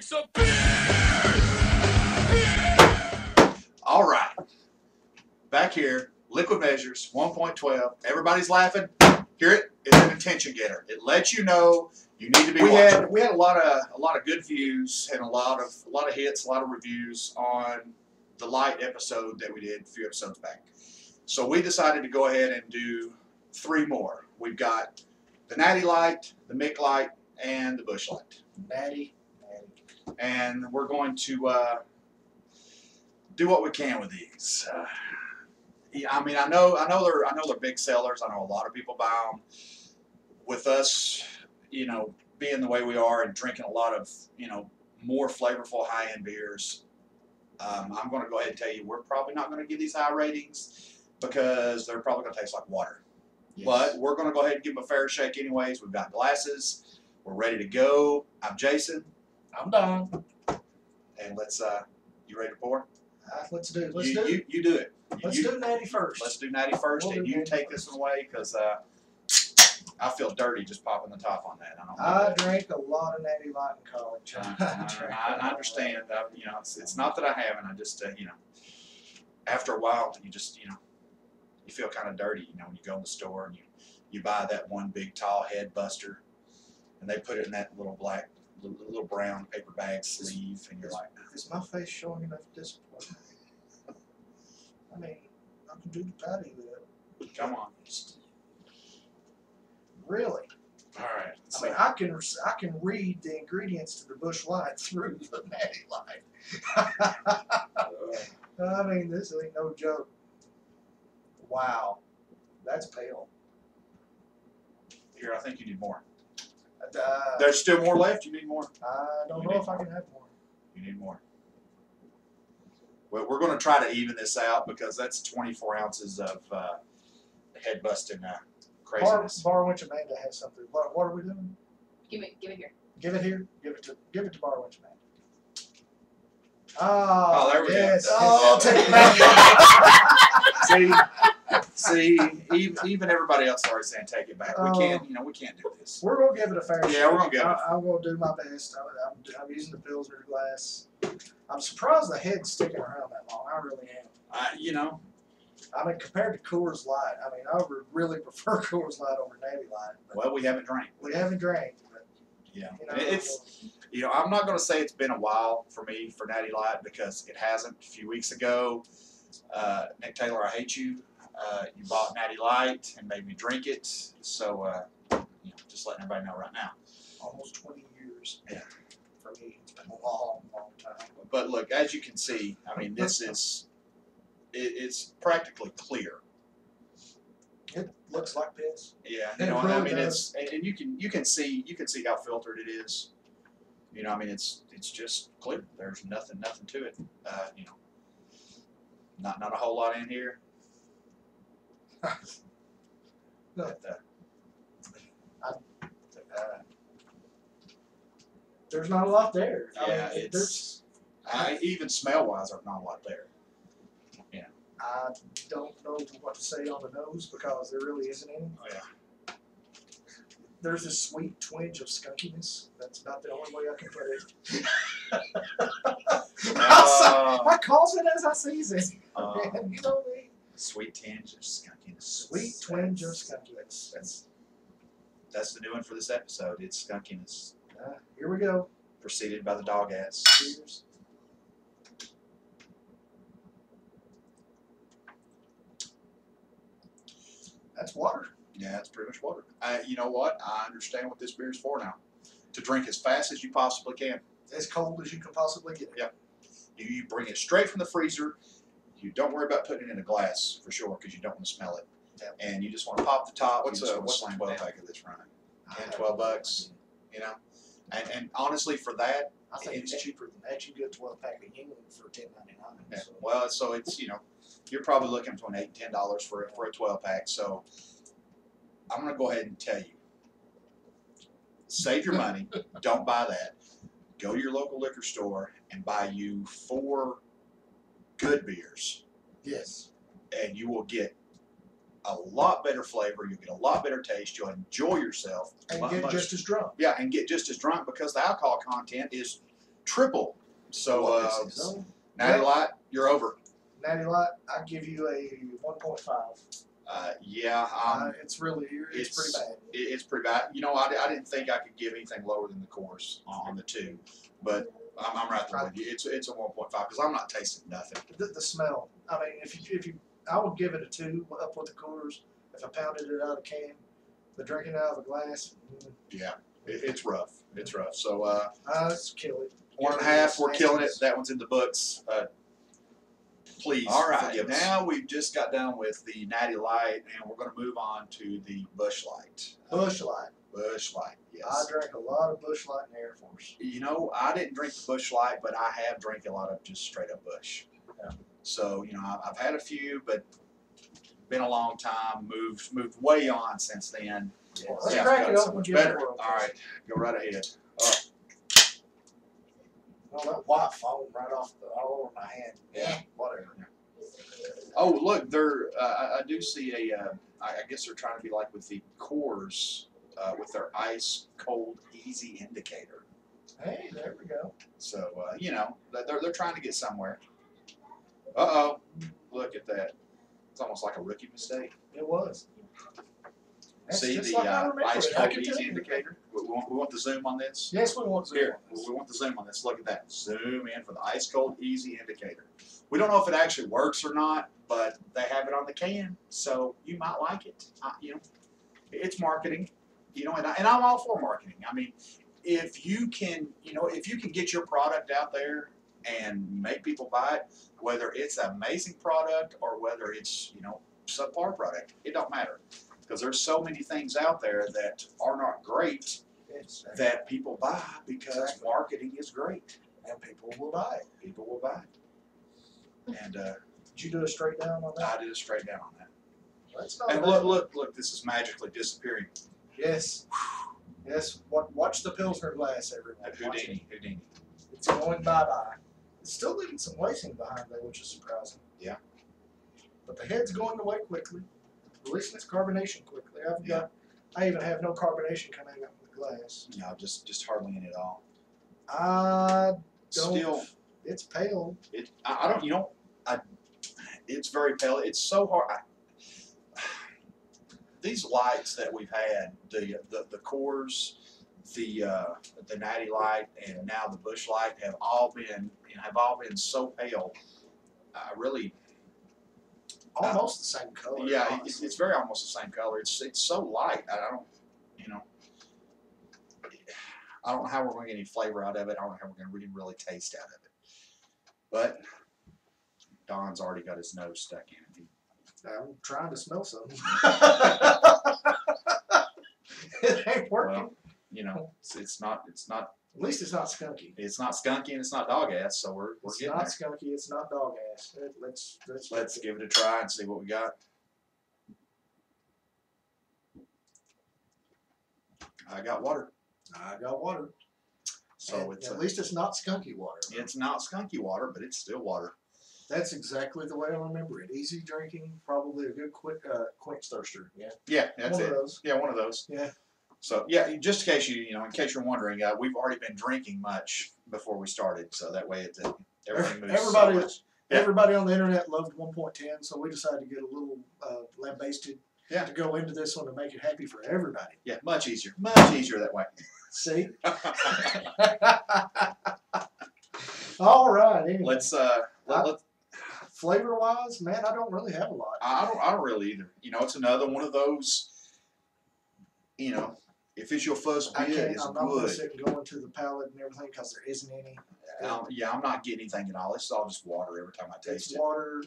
some beer! All right. Back here, liquid measures, 1.12. Everybody's laughing. Hear it? It's an attention getter. It lets you know you need to be watching. We had a lot of good views and a lot of hits, a lot of reviews on the light episode that we did a few episodes back. So we decided to go ahead and do 3 more. We've got the Natty Light, the Mich Light, and the Busch Light. Natty. And we're going to do what we can with these. Yeah, I mean, I know they're big sellers. I know a lot of people buy them. With us, being the way we are and drinking a lot of, more flavorful high-end beers, I'm going to go ahead and tell you we're probably not going to give these high ratings because they're probably going to taste like water. Yes. But we're going to go ahead and give them a fair shake anyways. We've got glasses. We're ready to go. I'm Jason. I'm Don. And let's, you ready to pour? Let's do it. You do it. Let's do Natty first. Let's do Natty first, and you take this one away because I feel dirty just popping the top on that. I drank a lot of Natty Light in college. I understand. It's not that I haven't. I just, after a while, you just, you feel kind of dirty, when you go in the store and you buy that one big tall head buster, and they put it in that little brown paper bag sleeve, and you're like, is my face showing enough disappointment? I mean, I can do the patty lip. Come on. Really? All right. I mean, I can read the ingredients to the Busch Light through the Natty Light. I mean, this ain't no joke. Wow, that's pale. Here, I think you need more. Uh, There's still more left. You need more. I don't know if I can have more. You need more. Well, we're going to try to even this out because that's 24 ounces of head busting craziness. Bar Winch Amanda has something. What are we doing? Give it here. Give it here. Give it to Bar Winch Amanda. Oh, there we go. Oh, take it back. See, even everybody else is already saying take it back. We can't do this. We're gonna give it a fair shake. Yeah, we're gonna give it. I'm gonna do my best. I'm using the Pilsner glass. I'm surprised the head's sticking around that long. I really am. I mean, compared to Coors Light, I mean, I would really prefer Coors Light over Natty Light. Well, we haven't drank. We haven't drank. But, yeah, I'm not going to say it's been a while for me for Natty Light because it hasn't. A few weeks ago, Nick Taylor, I hate you. You bought Natty Light and made me drink it. So, just letting everybody know right now. Almost 20 years. Yeah. For me, it's been a long, long time. But look, as you can see, I mean, this is. It's practically clear. It looks like piss. Yeah, It really I mean, does. and you can see how filtered it is. I mean, it's just clear. There's nothing to it. Not a whole lot in here. But, there's not a lot there. Yeah, I mean, even smell-wise, there's not a lot there. I don't know what to say on the nose because there really isn't any. Oh, yeah. There's a sweet twinge of skunkiness. That's about the only way I can put it. I calls it as I sees it. You know me. Sweet tinge of skunkiness. Sweet twinge of skunkiness. That's the new one for this episode. It's skunkiness. Here we go. Preceded by the dog ass. Cheers. That's water. Yeah, it's pretty much water. You know what? I understand what this beer is for now. To drink as fast as you possibly can. As cold as you can possibly get. Yep. You bring it straight from the freezer. You don't worry about putting it in a glass for sure because you don't want to smell it. Yep. And you just want to pop the top. What's a 12-pack of this running? 10, 12 bucks. And honestly, for that, I think it's cheaper than that. You get a 12-pack of England for $10.99. Yeah. So. Well, so it's you're probably looking between $8 and $10 for a 12-pack. So I'm going to go ahead and tell you, save your money. Don't buy that. Go to your local liquor store and buy you 4 good beers. Yes. And you will get a lot better flavor. You'll get a lot better taste. You'll enjoy yourself. And get just as drunk. Yeah, and get just as drunk because the alcohol content is triple. So So, Natty well, Light, you're over. Natty Light, I give you a 1.5. Yeah, It's really it's pretty bad. It's pretty bad. You know, I didn't think I could give anything lower than the course on the two, but I'm right there with you. It's a 1.5 because I'm not tasting nothing. The smell. I mean, if you, I would give it a 2 up with the coolers. If I pounded it out of a can, but drinking it out of a glass. Yeah, it's rough. It's rough. So let's kill it. 1.5. We're killing it. That one's in the books. Please. All right, forgive us. now we've just got done with the Natty Light, and we're going to move on to the Bush Light. Bush Light. Bush Light, I yes. drank a lot of Bush Light in the Air Force. You know, I didn't drink the Bush Light, but I have drank a lot of just straight up Bush. Yeah. So you know, I've had a few, but been a long time. Moved way on since then. Well, let's Yeah, crack got it so up and much give it a better. whirl. All right, go right ahead. Oh, that white foam right off all over my hand. Yeah. Whatever. Oh, look, they're. I do see a. I guess they're trying to be like with the Coors, with their ice cold easy indicator. Hey, there we go. So you know, they're trying to get somewhere. Uh-oh, look at that. It's almost like a rookie mistake. It was. That's See just the like I remember ice it. I cold can tell easy you. indicator? We want the zoom on this? Yes, we want to Here, we want the zoom on this. Look at that. Zoom in for the ice cold easy indicator. We don't know if it actually works or not, but they have it on the can, so you might like it. You know, it's marketing. You know, and I'm all for marketing. I mean, if you can, you know, if you can get your product out there and make people buy it, whether it's an amazing product or whether it's, you know, subpar product, it don't matter, because there's so many things out there that are not great Yes, that people buy because Exactly. marketing is great. and people will buy it. People will buy it. And Did you do a straight down on that? I did a straight down on that. That's not And bad. look, this is magically disappearing. Yes. Yes. Watch the Pilsner glass, everyone. Watch it. Houdini. It's going bye-bye. It's still leaving some lacing behind there, which is surprising. Yeah. But the head's going away quickly, releasing its carbonation quickly. I even have no carbonation coming out of the glass. No, just hardly in at all. I don't. Still, It's pale. I don't, you know, it's very pale. It's so hard. These lights that we've had, the Coors, the Natty Light, and now the Bush Light have all been so pale. Really, Almost the same color. yeah, honestly. it's very almost the same color. It's so light. I don't, you know, I don't know how we're going to get any flavor out of it. I don't know how we're going to really taste out of it. But Don's already got his nose stuck in it. I'm trying to smell something. It ain't working. Well, you know, it's not At least it's not skunky. skunky and it's not dog ass. So we're It's getting not there. skunky. It's not dog ass. Let's give it a try and see what we got. I got water, I got water. so And it's at least it's not skunky water. it's not skunky water, but it's still water. That's exactly the way I remember it. Easy drinking, probably a good quench thirster. Yeah. Yeah, that's One it. of those. Yeah, one of those. Yeah. So yeah, just in case in case you're wondering, we've already been drinking much before we started, so that way everything moves. Everybody, so much. Yeah. everybody on the internet loved 1.10, so we decided to get a little lambasted Yeah. to go into this one to make it happy for everybody. Yeah, much easier that way. See? All right. Anyway, Let's flavor wise, man, I don't really have a lot. I don't really either. You know, it's another one of those. You know, if it's your first beer, it's I'm not going to good. sit and go into the palate and everything because there isn't any. Yeah, I'm not getting anything at all. It's all just water every time I taste It's it. water.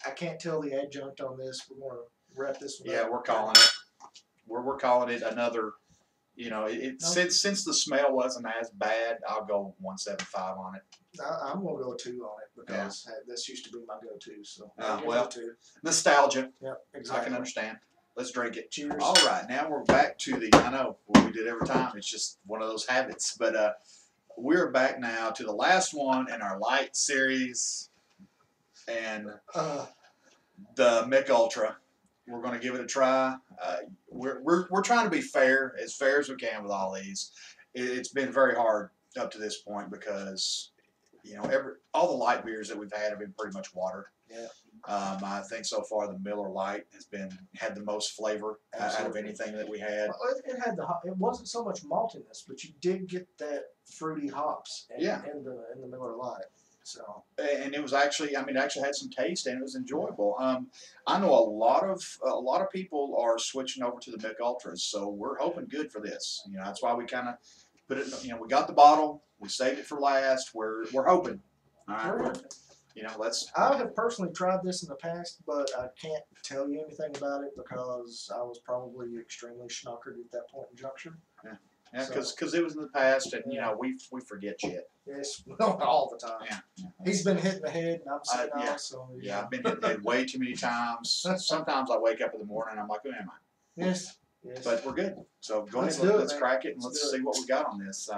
I can't tell the adjunct on this. We're going to wrap this one Yeah, up. we're calling it. We're calling it another. You know, since the smell wasn't as bad, I'll go 1.75 on it. I'm going to go 2 on it because this used to be my go-to. So Well, 2. Nostalgia. Yep, I exactly. can understand. Let's drink it. Cheers. All right, now we're back to I know what we did every time. It's just one of those habits. But we're back now to the last one in our light series, and the Mich Ultra. We're going to give it a try. We're trying to be fair as we can with all these. It's been very hard up to this point because all the light beers that we've had have been pretty much water. Yeah. I think so far the Miller Lite had the most flavor out of anything that we had. Well, it had it wasn't so much maltiness, but you did get that fruity hops in the Miller Lite. So, and it was actually, it actually had some taste and it was enjoyable. I know a lot of people are switching over to the Mich Ultras, so we're hoping good for this. That's why we kind of put it. We got the bottle, we saved it for last. We're hoping. All right. I have personally tried this in the past, but I can't tell you anything about it because I was probably extremely schnockered at that point in juncture. Yeah, because it was in the past, and we forget shit. Yes, all the time. Yeah. He's been hitting the head, and I'm saying so. Yeah, I've been hitting the head way too many times. Sometimes I wake up in the morning and I'm like, who am I? Yes. But we're good. So go ahead, let's crack it and let's see what we got on this.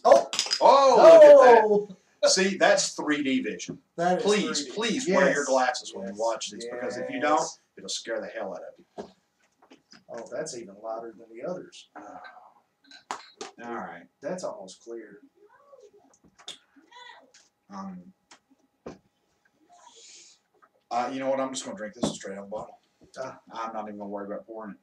Oh, look at that. See, that's 3D vision. That is please, 3D. Please yes. wear your glasses when you yes. watch this because if you don't, it'll scare the hell out of you. Oh, that's even lighter than the others. All right. That's almost clear. You know what? I'm just going to drink this straight out of the bottle. I'm not even going to worry about pouring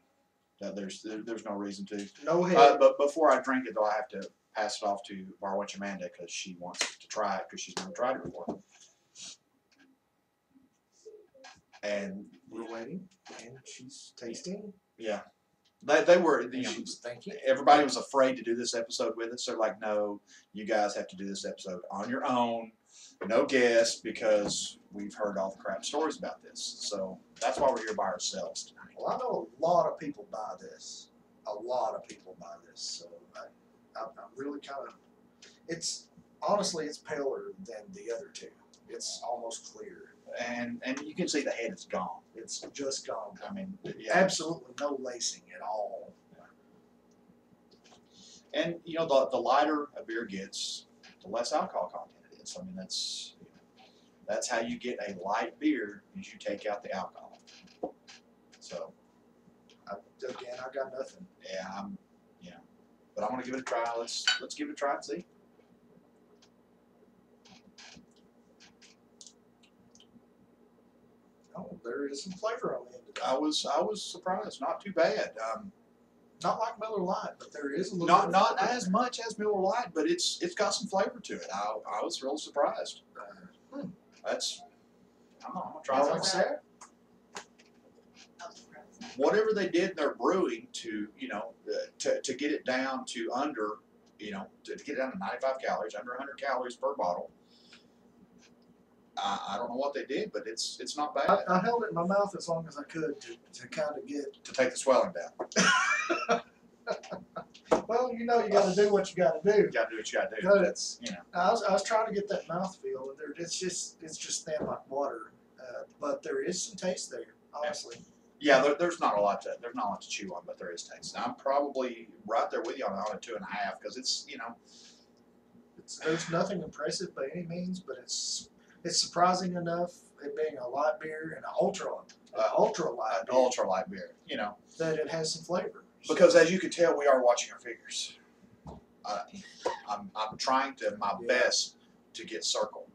it. There's no reason to. No head. But before I drink it, though, I have to pass it off to our witch Amanda because she wants to try it because she's never tried it before. And we're waiting, and she's tasting. Yeah. They were, she's thinking. Everybody was afraid to do this episode with us. They're like, no, you guys have to do this episode on your own, no guests, because we've heard all the crap stories about this. So that's why we're here by ourselves tonight. Well, I know a lot of people buy this. A lot of people buy this. So I'm really kind of, honestly, it's paler than the other two. It's almost clear. And you can see the head is gone. It's just gone. Absolutely no lacing at all. And the lighter a beer gets, the less alcohol content it is. That's how you get a light beer is you take out the alcohol. So I got nothing. Yeah, but I'm gonna give it a try. Let's give it a try and see. Oh, there is some flavor on the end of that. I was surprised. Not too bad. Not like Miller Lite, but there is a little. Not as much as Miller Lite, but it's got some flavor to it. I was really surprised. I'm gonna try it. Like I said, whatever they did in their brewing to to get it down to under to get it down to 95 calories, under 100 calories per bottle. I don't know what they did, but it's not bad. I held it in my mouth as long as I could to kind of get to take the swelling down. Well, you got to do what you got to do. You got to do what you got to do. That's I was trying to get that mouth feel, and it's just thin like water, but there is some taste there, honestly. Yeah, there's not a lot to chew on, but there is taste. I'm probably right there with you on a 2.5 because it's there's nothing impressive by any means, but it's surprising enough, it being a light beer and an ultra light beer, that it has some flavor. Because as you can tell, we are watching our figures. I'm trying my best to get circle.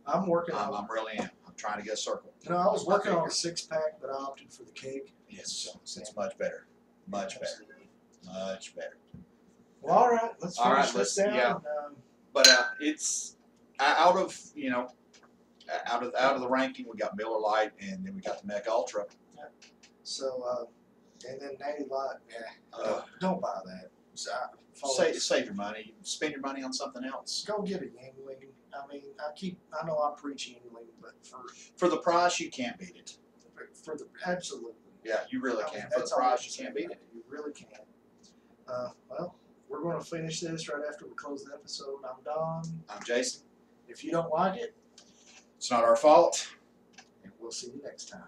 I'm working on. I really am. I'm trying to get a circle. I was working on a 6-pack, but I opted for the keg. Yes, it's much better. Much better. Much better. Well, all right, let's finish this down. Yeah. But it's out of the ranking, we got Miller Lite, and then we got the Mich Ultra. Yeah. So, and then Natty Light. Don't buy that. Save your money. Spend your money on something else. Go get a Yingling. I know I preach Yingling, but for the price, you can't beat it. Absolutely. Yeah, you really can't. For the price, you can't beat it. You really can't. Well, we're going to finish this right after we close the episode. I'm Don. I'm Jason. If you don't like it, it's not our fault. And we'll see you next time.